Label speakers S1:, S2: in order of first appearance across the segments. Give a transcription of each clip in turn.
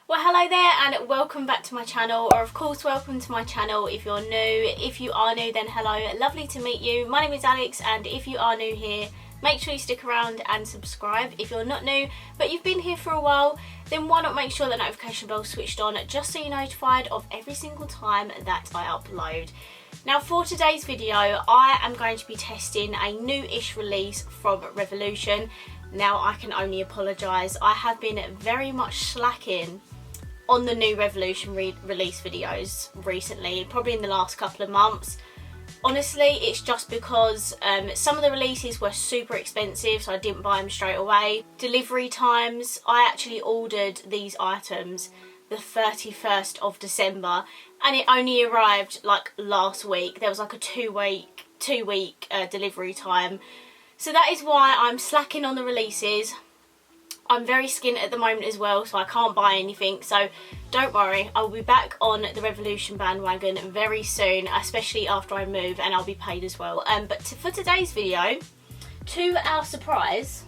S1: Well, hello there and welcome back to my channel, or of course welcome to my channel if you're new. If you are new, then hello, lovely to meet you. My name is Alex, and if you are new here, make sure you stick around and subscribe. If you're not new but you've been here for a while, then why not make sure that notification bell's switched on just so you're notified of every single time that I upload. Now for today's video, I am going to be testing a new-ish release from Revolution. Now I can only apologise, I have been very much slacking on the new Revolution release videos recently, probably in the last couple of months. Honestly, it's just because some of the releases were super expensive, so I didn't buy them straight away. Delivery times, I actually ordered these items the 31st of December and it only arrived like last week. There was like a two week delivery time. So that is why I'm slacking on the releases. I'm very skint at the moment as well, so I can't buy anything, so don't worry, I'll be back on the Revolution bandwagon very soon, especially after I move, and I'll be paid as well. For today's video, to our surprise,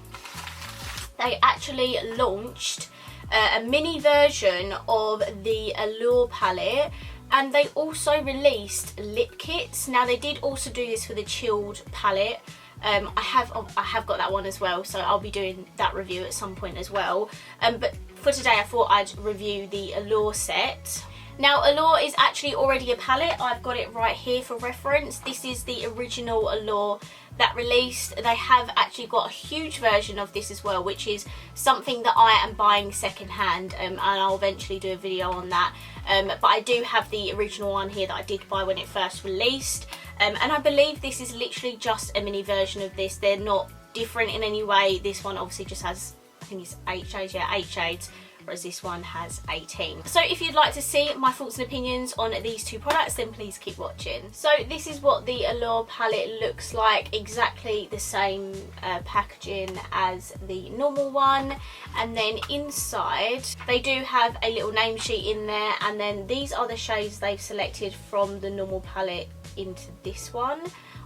S1: they actually launched a mini version of the Allure palette, and they also released lip kits. Now they did also do this for the chilled palette. I have got that one as well, so I'll be doing that review at some point as well. But for today I thought I'd review the Allure set. Now Allure is actually already a palette. I've got it right here for reference. This is the original Allure that released. They have actually got a huge version of this as well, which is something that I am buying second hand, and I'll eventually do a video on that. But I do have the original one here that I did buy when it first released. And I believe this is literally just a mini version of this. They're not different in any way. This one obviously just has, I think it's 8 shades, yeah, 8 shades, whereas this one has 18. So if you'd like to see my thoughts and opinions on these two products, then please keep watching. So this is what the Allure palette looks like, exactly the same packaging as the normal one. And then inside they do have a little name sheet in there, and then these are the shades they've selected from the normal palette into this one.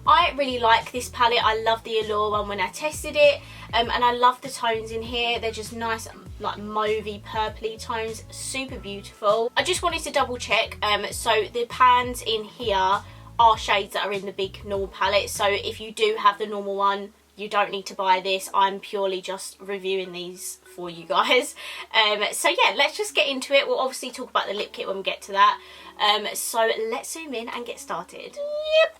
S1: I really like this palette. I love the Allure one when I tested it, and I love the tones in here. They're just nice, like mauvey purpley tones, super beautiful. I just wanted to double check, so the pans in here are shades that are in the big normal palette, so if you do have the normal one, you don't need to buy this. I'm purely just reviewing these for you guys. So yeah, let's just get into it. We'll obviously talk about the lip kit when we get to that. So let's zoom in and get started. Yep.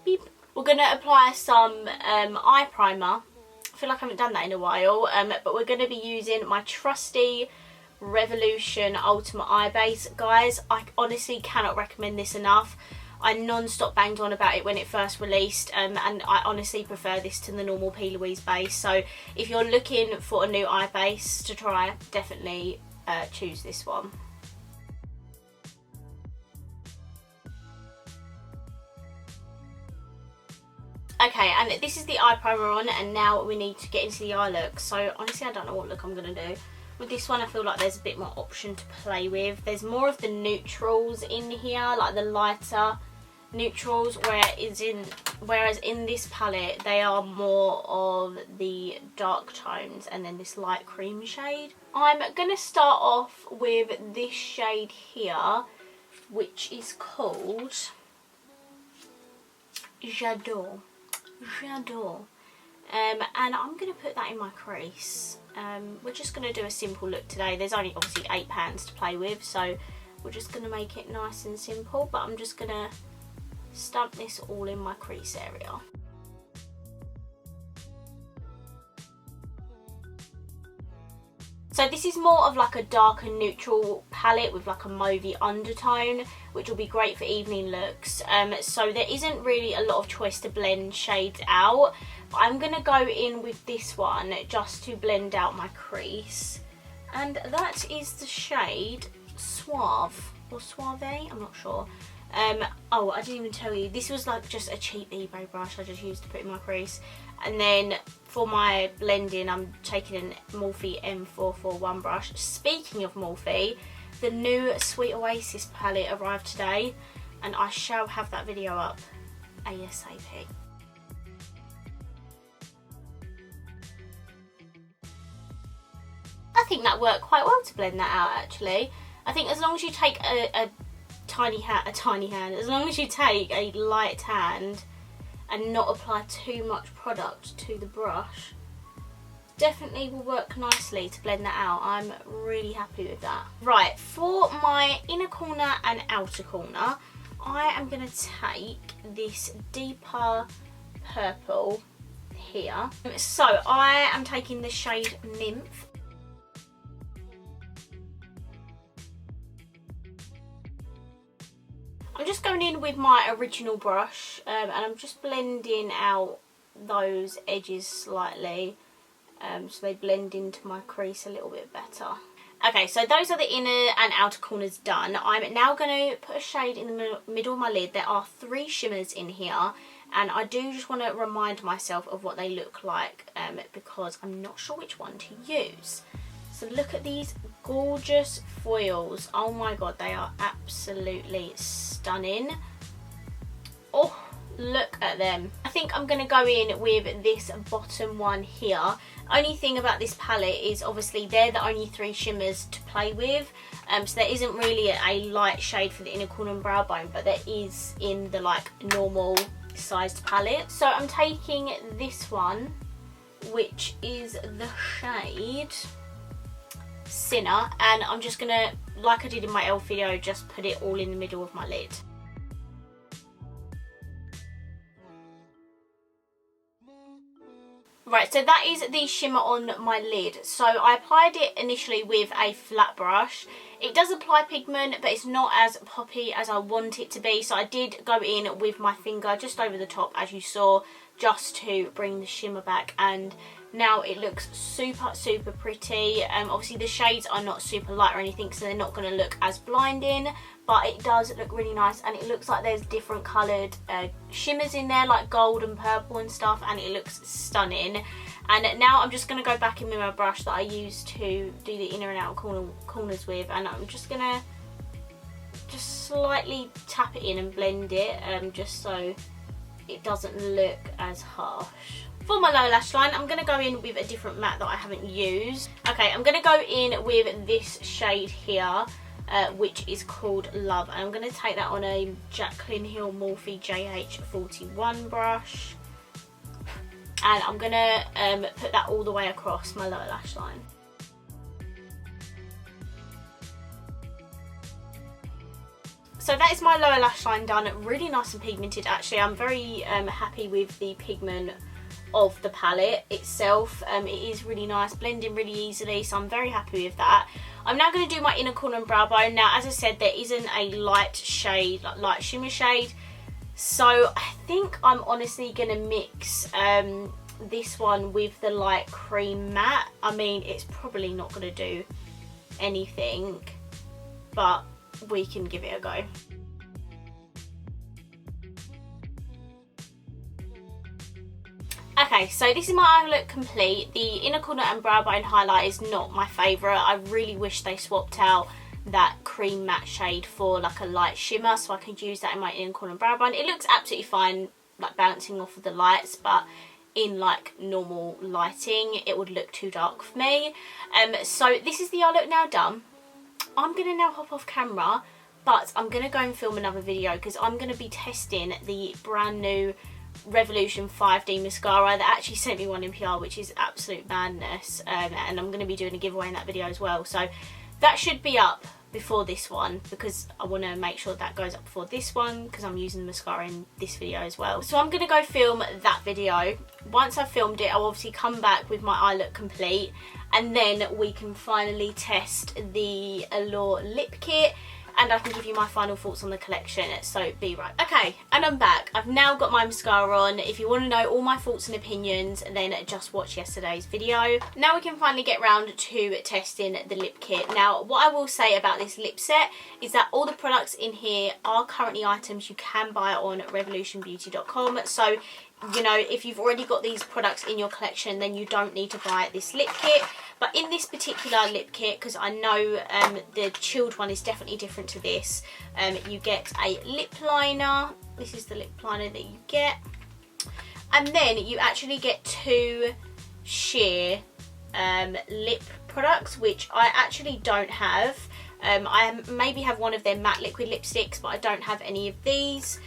S1: Beep. We're going to apply some eye primer. I feel like I haven't done that in a while, but we're going to be using my trusty Revolution Ultimate Eye Base. Guys, I honestly cannot recommend this enough. I non-stop banged on about it when it first released, and I honestly prefer this to the normal P. Louise base. So if you're looking for a new eye base to try, definitely choose this one. Okay, and this is the eye primer on, and now we need to get into the eye look. So honestly, I don't know what look I'm going to do. With this one, I feel like there's a bit more option to play with. There's more of the neutrals in here, like the lighter neutrals, whereas in this palette, they are more of the dark tones and then this light cream shade. I'm going to start off with this shade here, which is called J'adore. J'adore. And I'm going to put that in my crease. We're just going to do a simple look today. There's only obviously 8 pans to play with, so we're just going to make it nice and simple, but I'm just going to stamp this all in my crease area. So this is more of like a darker neutral palette with like a mauvey undertone, which will be great for evening looks. So there isn't really a lot of choice to blend shades out. I'm going to go in with this one just to blend out my crease. And that is the shade Suave, or Suave, I'm not sure. Oh, I didn't even tell you, this was like just a cheap eBay brush I just used to put in my crease. And then for my blending, I'm taking an Morphe M441 brush. Speaking of Morphe, the new Sweet Oasis palette arrived today, and I shall have that video up ASAP. think that worked quite well to blend that out actually. I think as long as you take a tiny hand, as long as you take a light hand and not apply too much product to the brush, definitely will work nicely to blend that out. I'm really happy with that. Right, for my inner corner and outer corner, I am going to take this deeper purple here. So I am taking the shade Nymph. I'm just going in with my original brush and I'm just blending out those edges slightly so they blend into my crease a little bit better. Okay, so those are the inner and outer corners done. I'm now going to put a shade in the middle of my lid. There are 3 shimmers in here, and I do just want to remind myself of what they look like because I'm not sure which one to use. So look at these gorgeous foils. Oh my god, they are absolutely stunning. Oh, look at them. I think I'm going to go in with this bottom one here. Only thing about this palette is obviously they're the only 3 shimmers to play with, so there isn't really a light shade for the inner corner and brow bone, but there is in the like normal sized palette. So I'm taking this one, which is the shade Sinner, and I'm just gonna, like I did in my elf video, just put it all in the middle of my lid. Right, so that is the shimmer on my lid. So I applied it initially with a flat brush. It does apply pigment, but it's not as poppy as I want it to be. So I did go in with my finger just over the top, as you saw, just to bring the shimmer back. And now it looks super, super pretty. Obviously the shades are not super light or anything, so they're not going to look as blinding. But it does look really nice, and it looks like there's different coloured shimmers in there, like gold and purple and stuff, and it looks stunning. And now I'm just going to go back in with my brush that I used to do the inner and outer corners with, and I'm just going to just slightly tap it in and blend it, just so it doesn't look as harsh. For my lower lash line, I'm going to go in with a different matte that I haven't used. Okay, I'm going to go in with this shade here, which is called Love, and I'm going to take that on a Jaclyn Hill Morphe JH41 brush, and I'm going to put that all the way across my lower lash line. So that is my lower lash line done, really nice and pigmented actually. I'm very happy with the pigment of the palette itself. It is really nice, blending really easily, so I'm very happy with that. I'm now going to do my inner corner and brow bone. Now, as I said, there isn't a light shade, like light shimmer shade, so I think I'm honestly going to mix this one with the light cream matte. I mean, it's probably not going to do anything, but we can give it a go. Okay, so this is my eye look complete. The inner corner and brow bone highlight is not my favourite. I really wish they swapped out that cream matte shade for like a light shimmer so I could use that in my inner corner and brow bone. It looks absolutely fine, like bouncing off of the lights, but in like normal lighting it would look too dark for me. So this is the eye look now done. I'm going to now hop off camera, but I'm going to go and film another video because I'm going to be testing the brand new Revolution 5D mascara. That actually sent me one in PR, which is absolute madness, and I'm going to be doing a giveaway in that video as well, so that should be up before this one because I want to make sure that goes up before this one because I'm using the mascara in this video as well. So I'm going to go film that video. Once I've filmed it, I'll obviously come back with my eye look complete, and then we can finally test the Allure lip kit and I can give you my final thoughts on the collection, so be right. Okay, and I'm back. I've now got my mascara on. If you want to know all my thoughts and opinions, then just watch yesterday's video. Now we can finally get round to testing the lip kit. Now, what I will say about this lip set is that all the products in here are currently items you can buy on revolutionbeauty.com, so you know, if you've already got these products in your collection, then you don't need to buy this lip kit. But in this particular lip kit, because I know the chilled one is definitely different to this, you get a lip liner. This is the lip liner that you get. And then you actually get 2 sheer lip products, which I actually don't have. I maybe have one of their matte liquid lipsticks, but I don't have any of these.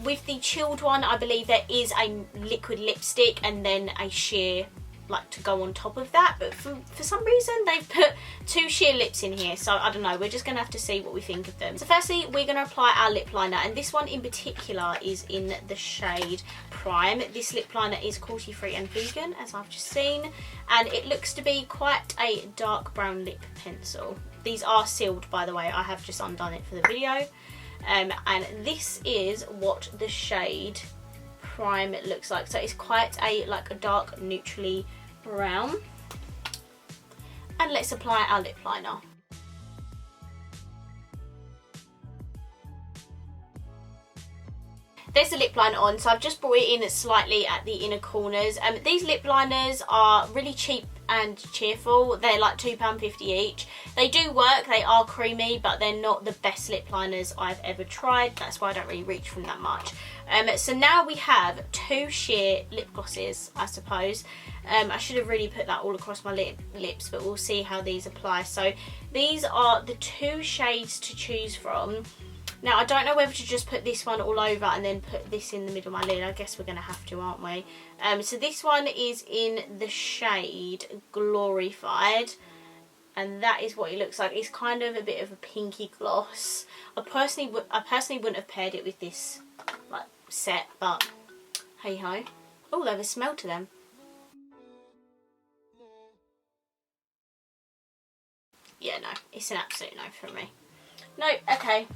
S1: With the chilled one, I believe there is a liquid lipstick and then a sheer like to go on top of that, but for some reason they've put 2 sheer lips in here, so I don't know, we're just gonna have to see what we think of them. So firstly, we're gonna apply our lip liner, and this one in particular is in the shade Prime. This lip liner is cruelty free and vegan, as I've just seen, and it looks to be quite a dark brown lip pencil. These are sealed, by the way, I have just undone it for the video. And this is what the shade Prime looks like. So it's quite a dark neutrally brown. And let's apply our lip liner. There's the lip liner on, so I've just brought it in slightly at the inner corners. These lip liners are really cheap and cheerful. They're like £2.50 each. They do work, they are creamy, but they're not the best lip liners I've ever tried. That's why I don't really reach for them that much. So now we have 2 sheer lip glosses, I suppose. I should have really put that all across my lips, but we'll see how these apply. So these are the 2 shades to choose from. Now, I don't know whether to just put this one all over and then put this in the middle of my lid. I guess we're going to have to, aren't we? So this one is in the shade Glorified. And that is what it looks like. It's kind of a bit of a pinky gloss. I personally wouldn't have paired it with this like set, but hey ho. Oh, they have a smell to them. Yeah, no, it's an absolute no from me. No, okay.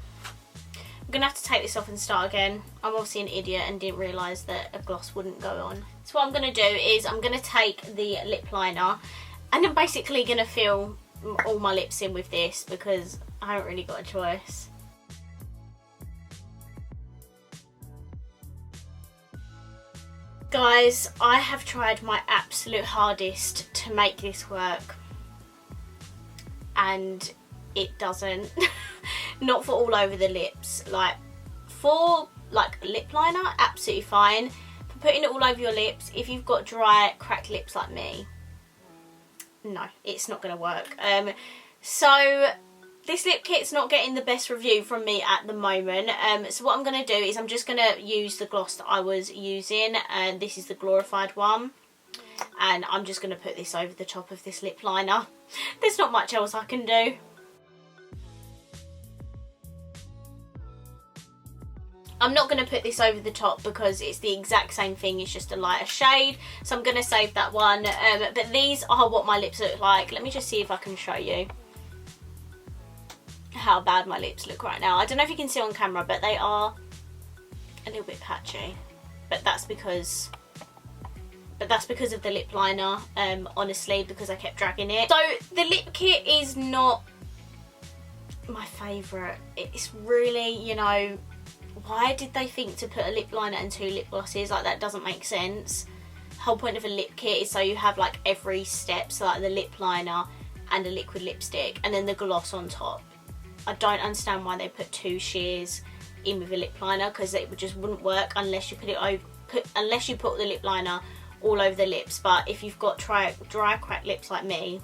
S1: I'm going to have to take this off and start again. I'm obviously an idiot and didn't realise that a gloss wouldn't go on. So what I'm going to do is I'm going to take the lip liner and I'm basically going to fill all my lips in with this because I haven't really got a choice. Guys, I have tried my absolute hardest to make this work and it doesn't. Not for all over the lips. Like for like lip liner, absolutely fine. For putting it all over your lips, if you've got dry cracked lips like me, no, it's not going to work. So this lip kit's not getting the best review from me at the moment. So what I'm going to do is I'm just going to use the gloss that I was using, and this is the Glorified one, and I'm just going to put this over the top of this lip liner. There's not much else I can do. I'm not going to put this over the top because it's the exact same thing, it's just a lighter shade, so I'm going to save that one. But these are what my lips look like. Let me just see if I can show you how bad my lips look right now. I don't know if you can see on camera, but they are a little bit patchy. But that's because of the lip liner, honestly, because I kept dragging it. So the lip kit is not my favourite. It's really, you know, why did they think to put a lip liner and 2 lip glosses? Like, that doesn't make sense. The whole point of a lip kit is so you have like every step, so like the lip liner and a liquid lipstick and then the gloss on top. I don't understand why they put 2 sheers in with a lip liner, because it just wouldn't work unless you put the lip liner all over the lips. But if you've got dry cracked lips like me,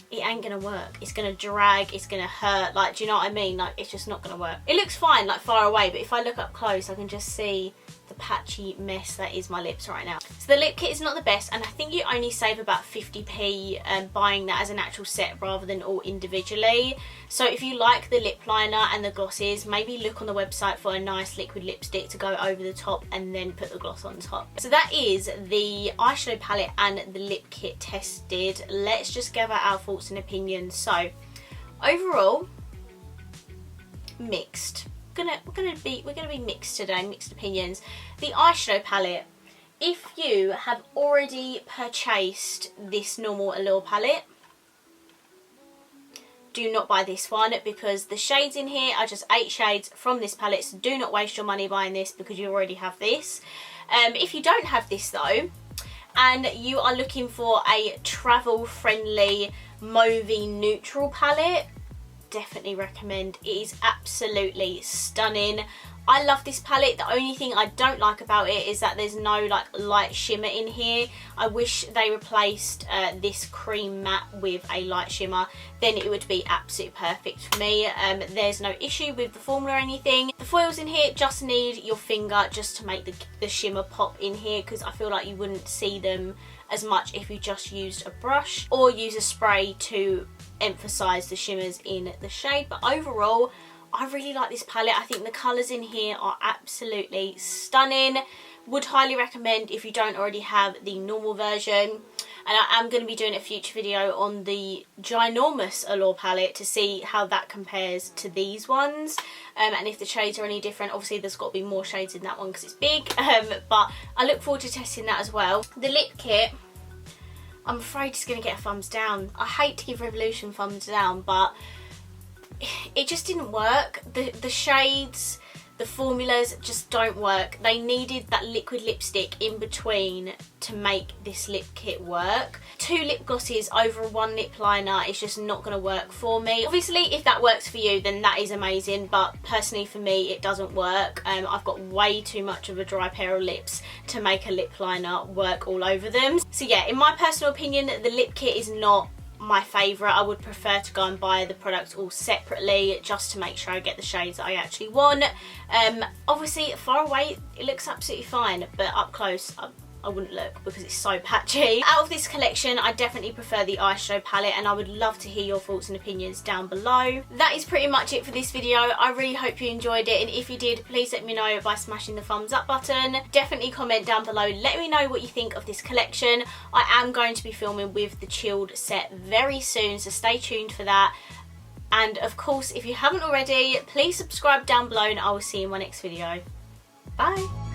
S1: it ain't gonna work. It's gonna drag, it's gonna hurt, like, do you know what I mean? Like, it's just not gonna work. It looks fine, like, far away, but if I look up close, I can just see the patchy mess that is my lips right now. So the lip kit is not the best, and I think you only save about 50p buying that as an actual set rather than all individually. So if you like the lip liner and the glosses, maybe look on the website for a nice liquid lipstick to go over the top and then put the gloss on top. So that is the eyeshadow palette and the lip kit tested. Let's just gather our thoughts and opinions. So overall, mixed. We're gonna be mixed today, mixed opinions. The eyeshadow palette, if you have already purchased this normal Allure palette, do not buy this one, because the shades in here are just 8 shades from this palette, so do not waste your money buying this because you already have this. If you don't have this though, and you are looking for a travel friendly mauvey neutral palette, definitely recommend. It is absolutely stunning. I love this palette. The only thing I don't like about it is that there's no like light shimmer in here. I wish they replaced this cream matte with a light shimmer, then it would be absolutely perfect for me. There's no issue with the formula or anything. The foils in here just need your finger just to make the shimmer pop in here, because I feel like you wouldn't see them as much if you just used a brush or use a spray to emphasize the shimmers in the shade. But overall, I really like this palette. I think the colours in here are absolutely stunning. Would highly recommend if you don't already have the normal version. And I am going to be doing a future video on the ginormous Allure palette to see how that compares to these ones. And if the shades are any different. Obviously there's got to be more shades in that one because it's big. But I look forward to testing that as well. The lip kit, I'm afraid it's going to get a thumbs down. I hate to give Revolution thumbs down, but it just didn't work. The shades, the formulas just don't work. They needed that liquid lipstick in between to make this lip kit work. 2 lip glosses over 1 lip liner is just not going to work for me. Obviously if that works for you then that is amazing, but personally for me it doesn't work. I've got way too much of a dry pair of lips to make a lip liner work all over them. So yeah, in my personal opinion, the lip kit is not my favourite. I would prefer to go and buy the products all separately just to make sure I get the shades that I actually want. Obviously far away it looks absolutely fine, but up close I wouldn't look because it's so patchy. Out of this collection, I definitely prefer the eyeshadow palette, and I would love to hear your thoughts and opinions down below. That is pretty much it for this video. I really hope you enjoyed it, and if you did, please let me know by smashing the thumbs up button. Definitely comment down below, let me know what you think of this collection. I am going to be filming with the Chilled set very soon, so stay tuned for that. And of course, if you haven't already, please subscribe down below, and I will see you in my next video. Bye!